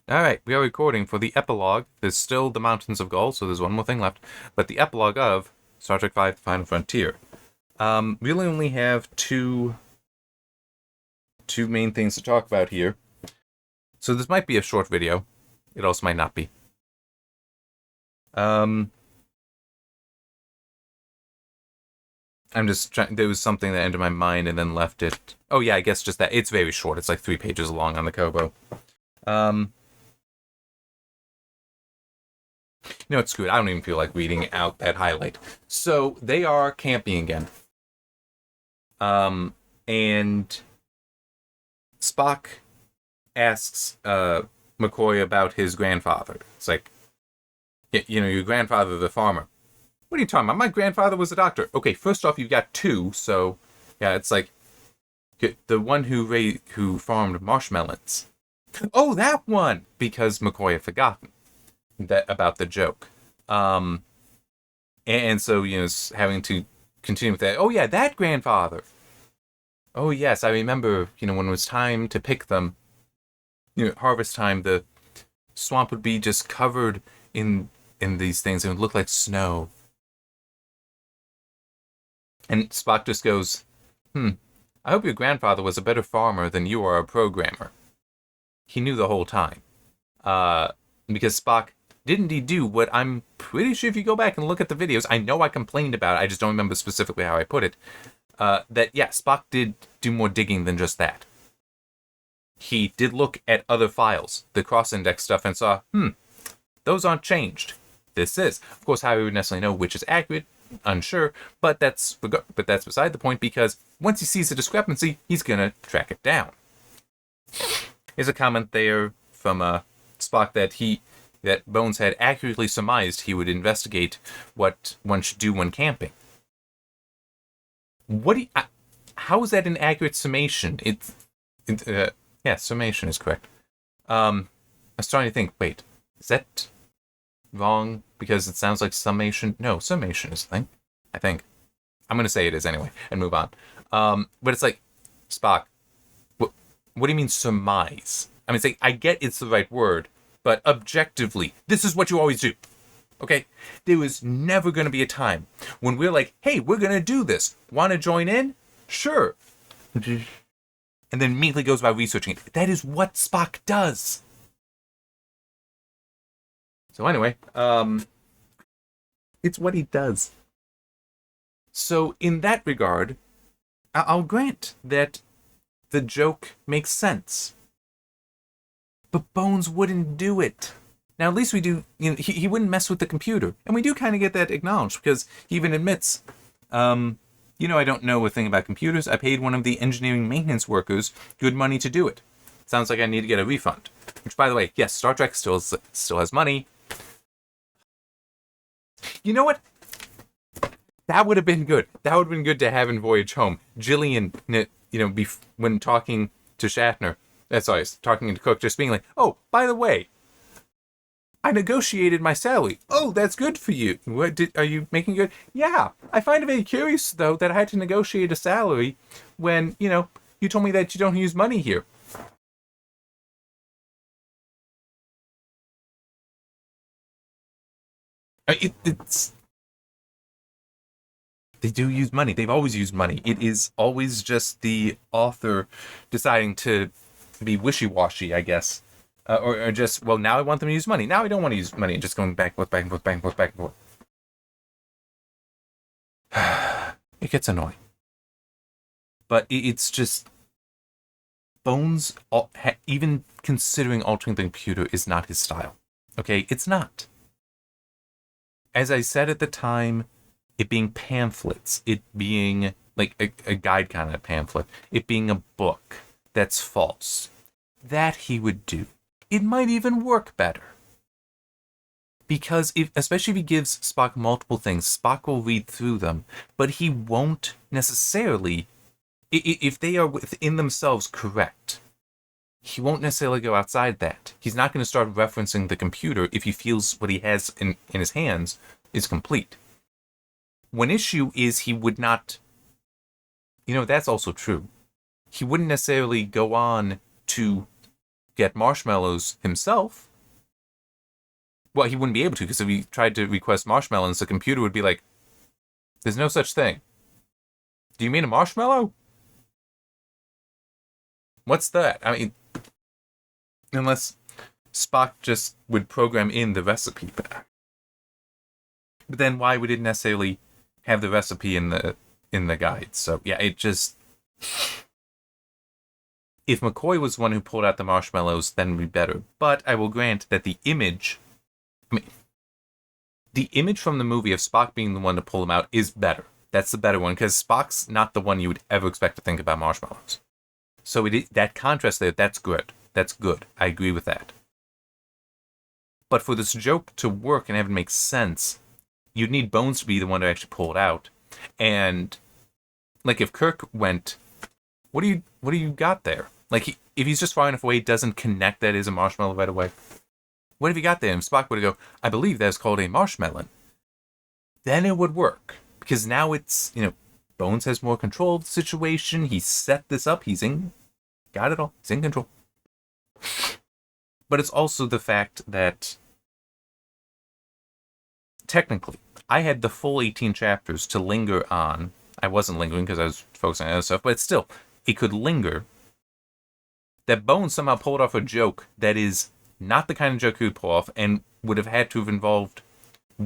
Alright, we are recording for the epilogue. There's still the Mountains of Gaul, so there's one more thing left. But the epilogue of Star Trek V: The Final Frontier. We really only have two main things to talk about here. So this might be a short video. It also might not be. I'm just trying. There was something that entered my mind and then left it. Oh yeah, I guess just that. It's very short. It's like 3 pages long on the Kobo. You know what, screw it. I don't even feel like reading out that highlight. So they are camping again. And Spock asks McCoy about his grandfather. It's like, you know, your grandfather, the farmer. What are you talking about? My grandfather was a doctor. Okay, first off, you've got two, so yeah, it's like the one who farmed marshmallows. Oh, that one! Because McCoy had forgotten that about the joke. And so, you know, having to continue with that. Oh, yeah, that grandfather. Oh, yes, I remember, you know, when it was time to pick them, you know, harvest time, the swamp would be just covered in these things. It would look like snow. And Spock just goes, I hope your grandfather was a better farmer than you are a programmer. He knew the whole time. Because Spock didn't he do what I'm pretty sure if you go back and look at the videos, I know I complained about it, I just don't remember specifically how I put it, that, yeah, Spock did do more digging than just that. He did look at other files, the cross-index stuff, and saw, those aren't changed. This is. Of course, how he would necessarily know which is accurate, unsure, but that's beside the point, because once he sees a discrepancy, he's gonna track it down. Here's a comment there from Spock that Bones had accurately surmised he would investigate what one should do when camping. How is that an accurate summation? Yeah, summation is correct. I was trying to think, wait, is that wrong? Because it sounds like summation. No, summation is the thing, I think. I'm going to say it is anyway, and move on. But it's like, Spock, what do you mean surmise? I mean, it's like, I get it's the right word, but objectively, this is what you always do. Okay? There is never going to be a time when we're like, hey, we're going to do this. Want to join in? Sure. And then immediately goes by researching it. That is what Spock does. So anyway, it's what he does. So in that regard, I'll grant that the joke makes sense. But Bones wouldn't do it. Now, at least we do, you know, he wouldn't mess with the computer. And we do kind of get that acknowledged, because he even admits, you know, I don't know a thing about computers. I paid one of the engineering maintenance workers good money to do it. Sounds like I need to get a refund. Which, by the way, yes, Star Trek still has money. You know what? That would have been good. That would have been good to have in Voyage Home. Jillian, you know, when talking to Shatner, talking to Cook, just being like, oh, by the way, I negotiated my salary. Oh, that's good for you. Are you making good? Yeah. I find it very curious, though, that I had to negotiate a salary when, you know, you told me that you don't use money here. It's... They do use money. They've always used money. It is always just the author deciding to be wishy-washy, I guess. Or just, well, now I want them to use money. Now I don't want to use money. Just going back and forth. It gets annoying. But it's just... Bones, even considering altering the computer, is not his style. Okay? It's not. As I said at the time, it being pamphlets, it being like a guide kind of pamphlet, it being a book that's false, that he would do. It might even work better. Because, especially if he gives Spock multiple things, Spock will read through them, but he won't necessarily, if they are within themselves correct, he won't necessarily go outside that. He's not going to start referencing the computer if he feels what he has in his hands is complete. One issue is he would not, you know, that's also true. He wouldn't necessarily go on to get marshmallows himself, well, he wouldn't be able to, because if he tried to request marshmallows, the computer would be like, there's no such thing. Do you mean a marshmallow? What's that? I mean, unless Spock just would program in the recipe. But then why would it necessarily have the recipe in the guide? So yeah, it just... If McCoy was the one who pulled out the marshmallows, then it'd be better. But I will grant that the image from the movie of Spock being the one to pull them out is better. That's the better one, because Spock's not the one you would ever expect to think about marshmallows. So that contrast there, that's good. That's good. I agree with that. But for this joke to work and have it make sense, you'd need Bones to be the one to actually pull it out. And like if Kirk went, what do you got there? Like if he's just far enough away, he doesn't connect that is a marshmallow right away. What have you got there? And Spock would go, I believe that's called a marshmallow. Then it would work. Because now it's, Bones has more control of the situation. He set this up. Got it all. He's in control. But it's also the fact that technically, I had the full 18 chapters to linger on. I wasn't lingering because I was focusing on other stuff, but still, it could linger. That Bones somehow pulled off a joke that is not the kind of joke he would pull off and would have had to have involved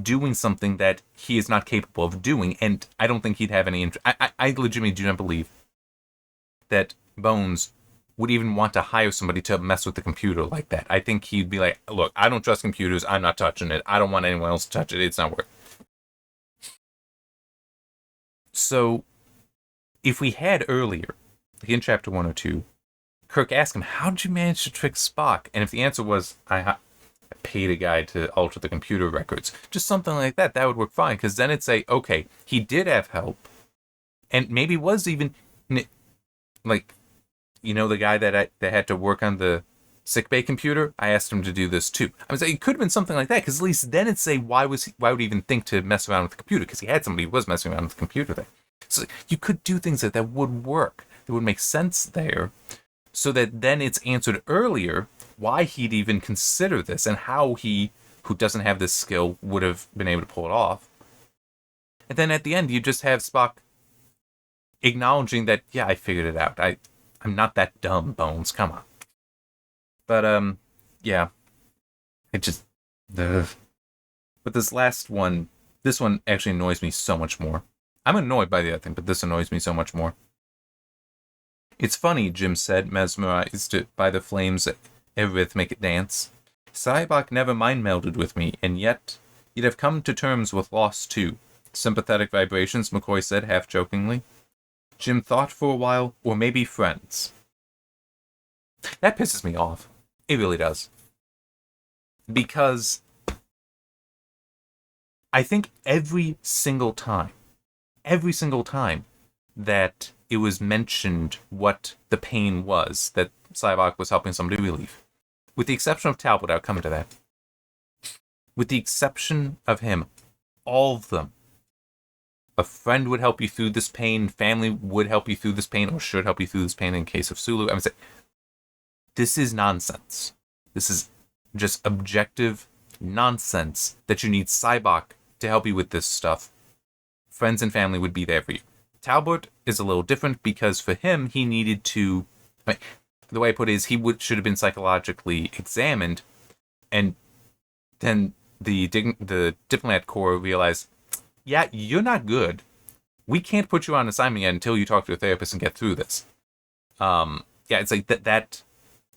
doing something that he is not capable of doing, and I don't think he'd have any interest. I legitimately do not believe that Bones would even want to hire somebody to mess with the computer like that. I think he'd be like, look, I don't trust computers, I'm not touching it, I don't want anyone else to touch it, it's not working. So, if we had earlier, like in chapter 102, Kirk asked him, how did you manage to trick Spock? And if the answer was, I paid a guy to alter the computer records, just something like that, that would work fine, because then it'd say, okay, he did have help, and maybe was even, like, the guy that had to work on the sickbay computer, I asked him to do this too. I was like, it could have been something like that, because at least then it'd say, why would he even think to mess around with the computer? Because he had somebody who was messing around with the computer there. So you could do things that would work, that would make sense there, so that then it's answered earlier why he'd even consider this, and how he, who doesn't have this skill, would have been able to pull it off. And then at the end, you just have Spock acknowledging that, yeah, I figured it out. I'm not that dumb, Bones. Come on. But, yeah. It just... But this last one, this one actually annoys me so much more. I'm annoyed by the other thing, but this annoys me so much more. It's funny, Jim said, mesmerized by the flames Everith make it dance. Cybok never mind-melded with me, and yet you'd have come to terms with loss too. Sympathetic vibrations, McCoy said, half-jokingly. Jim thought for a while, or maybe friends. That pisses me off. It really does. Because I think every single time that it was mentioned what the pain was that Cybok was helping somebody relieve, with the exception of Talbot, I'll come to that. With the exception of him, all of them, a friend would help you through this pain, family would help you through this pain, or should help you through this pain in case of Sulu. I mean, this is nonsense. This is just objective nonsense that you need Cybok to help you with this stuff. Friends and family would be there for you. Talbot is a little different because for him, he needed to... the way I put it is he should have been psychologically examined, and then the diplomat corps realized, yeah, you're not good. We can't put you on assignment yet until you talk to a therapist and get through this. Yeah, it's like that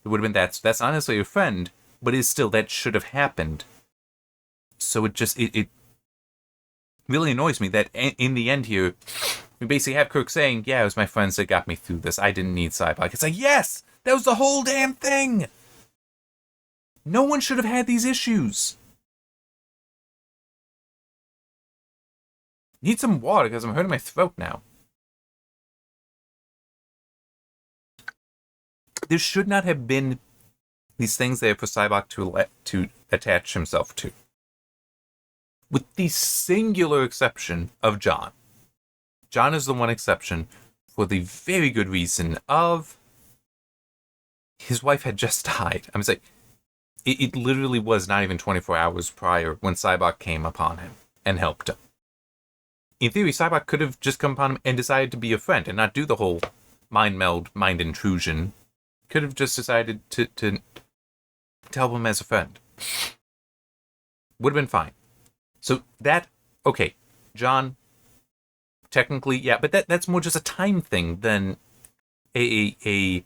it would have been that's honestly a friend, but it's still, that should have happened. So it really annoys me that in the end here, we basically have Kirk saying, yeah, it was my friends that got me through this. I didn't need Cybok. It's like, yes! That was the whole damn thing! No one should have had these issues. Need some water because I'm hurting my throat now. There should not have been these things there for Cybok to attach himself to. With the singular exception of John. John is the one exception for the very good reason of his wife had just died. I was like, it literally was not even 24 hours prior when Cybok came upon him and helped him. In theory, Cybok could have just come upon him and decided to be a friend and not do the whole mind meld, mind intrusion. Could have just decided to help him as a friend. Would have been fine. So that, okay, John, technically, yeah, but that's more just a time thing than a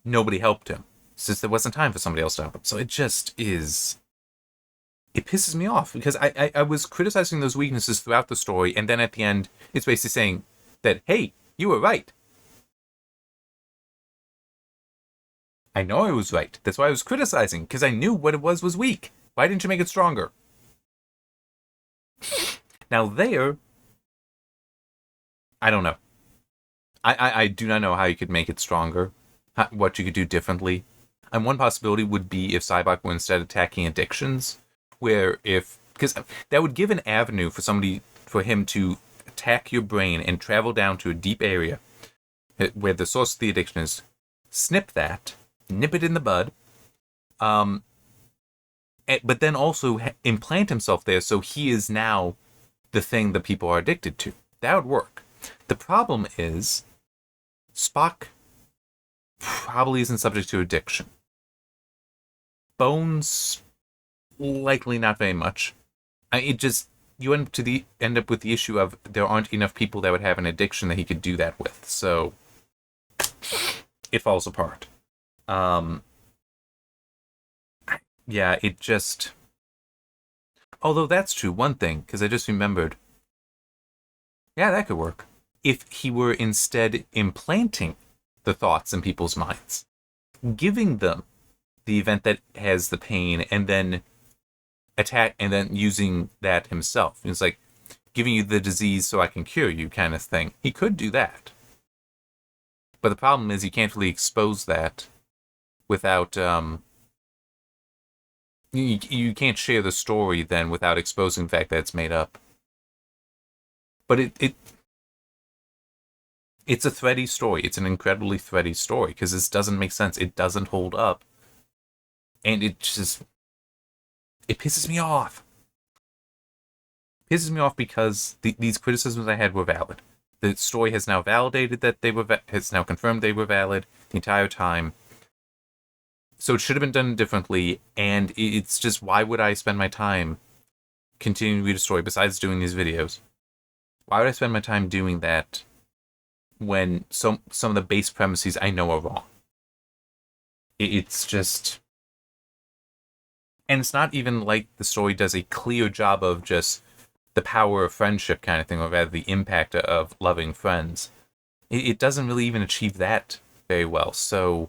nobody helped him, since there wasn't time for somebody else to help him. So it just is, it pisses me off, because I was criticizing those weaknesses throughout the story, and then at the end, it's basically saying that, hey, you were right. I know I was right. That's why I was criticizing, because I knew what it was weak. Why didn't you make it stronger? Now there, I don't know. I do not know how you could make it stronger, what you could do differently. And one possibility would be if Cybok were instead attacking addictions, because that would give an avenue for him to attack your brain and travel down to a deep area where the source of the addiction is, snip that, nip it in the bud, but then also implant himself there so he is now the thing that people are addicted to. That would work. The problem is, Spock probably isn't subject to addiction. Bones, likely not very much. You end up with the issue of there aren't enough people that would have an addiction that he could do that with. So it falls apart. Yeah, it just... Although that's true, one thing, because I just remembered. Yeah, that could work. If he were instead implanting the thoughts in people's minds, giving them the event that has the pain, and then using that himself. It's like giving you the disease so I can cure you kind of thing. He could do that. But the problem is you can't really expose that without... You can't share the story then without exposing the fact that it's made up. But it's a thready story. It's an incredibly thready story because this doesn't make sense. It doesn't hold up. And it pisses me off. It pisses me off because these criticisms I had were valid. The story has now validated that has now confirmed they were valid the entire time. So it should have been done differently, and it's just, why would I spend my time continuing to read a story besides doing these videos? Why would I spend my time doing that when some of the base premises I know are wrong? It's just... And it's not even like the story does a clear job of just the power of friendship kind of thing, or rather the impact of loving friends. It doesn't really even achieve that very well, so...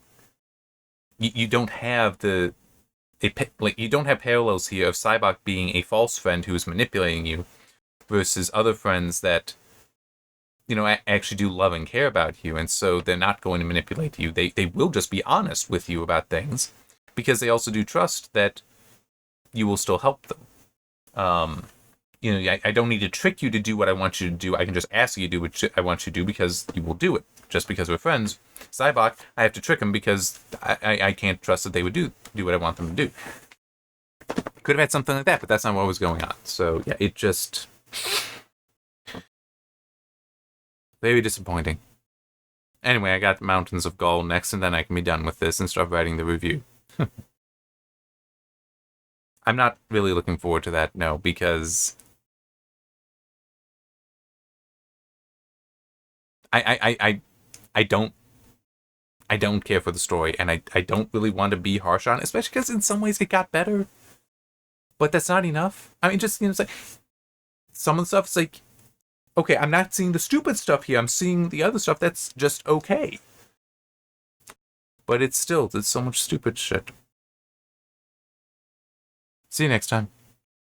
You don't have you don't have parallels here of Cybok being a false friend who is manipulating you versus other friends that, actually do love and care about you, and so they're not going to manipulate you. They will just be honest with you about things because they also do trust that you will still help them. I don't need to trick you to do what I want you to do. I can just ask you to do what I want you to do because you will do it. Just because we're friends. Cybok, I have to trick him because I can't trust that they would do what I want them to do. Could have had something like that, but that's not what was going on. So, yeah, it just... Very disappointing. Anyway, I got Mountains of Gaul next, and then I can be done with this and start writing the review. I'm not really looking forward to that, no, because... I don't care for the story, and I don't really want to be harsh on it, especially because in some ways it got better. But that's not enough. I mean, just, it's like, some of the stuff is like, okay, I'm not seeing the stupid stuff here, I'm seeing the other stuff that's just okay. But there's so much stupid shit. See you next time.